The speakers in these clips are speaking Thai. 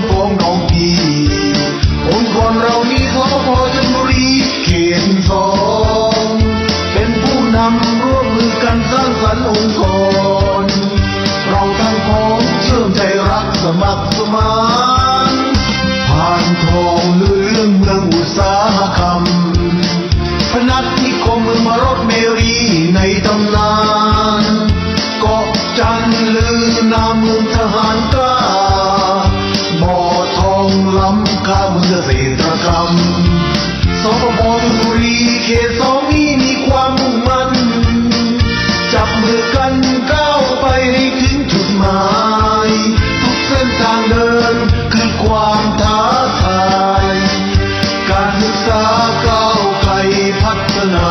ฟ้องน้องพี่องค์กรเรานี้สพ.ชลบุรีเขต2เป็นผู้นำร่วมมือกันสร้างสรรค์องค์กรเราทั้งพ้องเชื่อมใจรักสมัครสมานผ่านทองเรื่องเมืองอุตสาหกรรมพนัสนิคมเมืองมรดเมรีในตำนานเกาะจันทร์ลือนามเมืองทหารกล้าบ่อทองล้ำค่าเมืองเกษตรกรรมสปป.ชลบุรีเขต2นี้มีความมุ่งมั่นจับมือกันก้าวไปให้ถึงจุดหมายทุกเส้นทางเดินคือความท้าทายการศึกษาก้าวไกลพัฒนา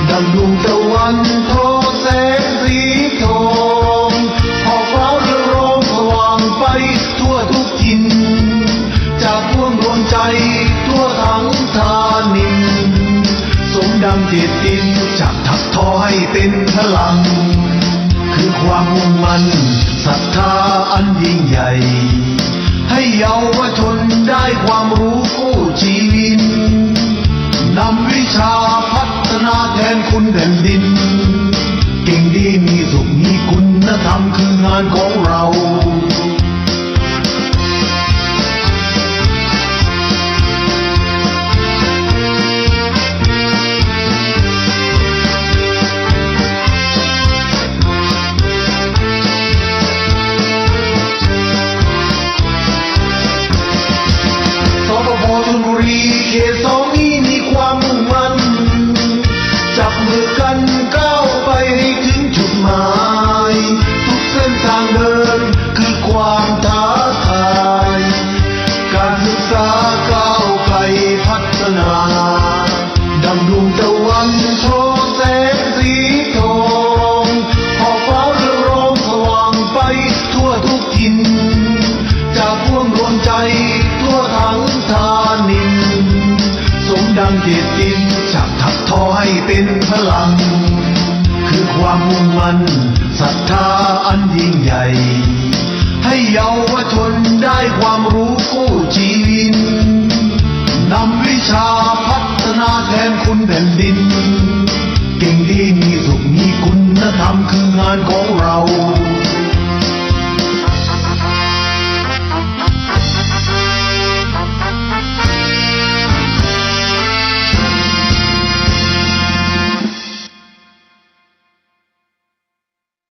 ดังดวงตะวันทอแสงสีทองหอบฟ้าเรืองรองสว่างไปทั่วทุกถิ่นจากดวงใจทั่วทั้งธานินสมดังเจตตินจากถักทอให้เป็นพลังคือความมุ่งมั่นศรัทธาอันยิ่งใหญ่ให้เยาวชนได้ความรู้กู้ชีวิตนำวิชาพัฒนาแทนคุณแผ่นดินเก่งดีมีสุขมีคุณธรรมคืองานของเราชลบุรีเขต2นี้มีความมุ่งมั่นจับมือกันก้าวไปให้ถึงจุดหมายทุกเส้นทางเดินคือความท้าทายการศึกษาก้าวไกลพัฒนาดังดวงตะวันทอแสงสีทองหอบฟ้าเรืองรองสว่างไปทั่วทุกถิ่นจากดวงใจทั่วทั้งธานินสมดังเจตตินจากถักทอให้เป็นพลังคือความมุ่งมั่นศรัทธาอันยิ่งใหญ่ให้เยาวชนได้ความรู้กู้ชีวิตนำวิชาพัฒนาแทนคุณแผ่นดินเก่งดีมีสุขมีคุณธรรมคืองานของเรา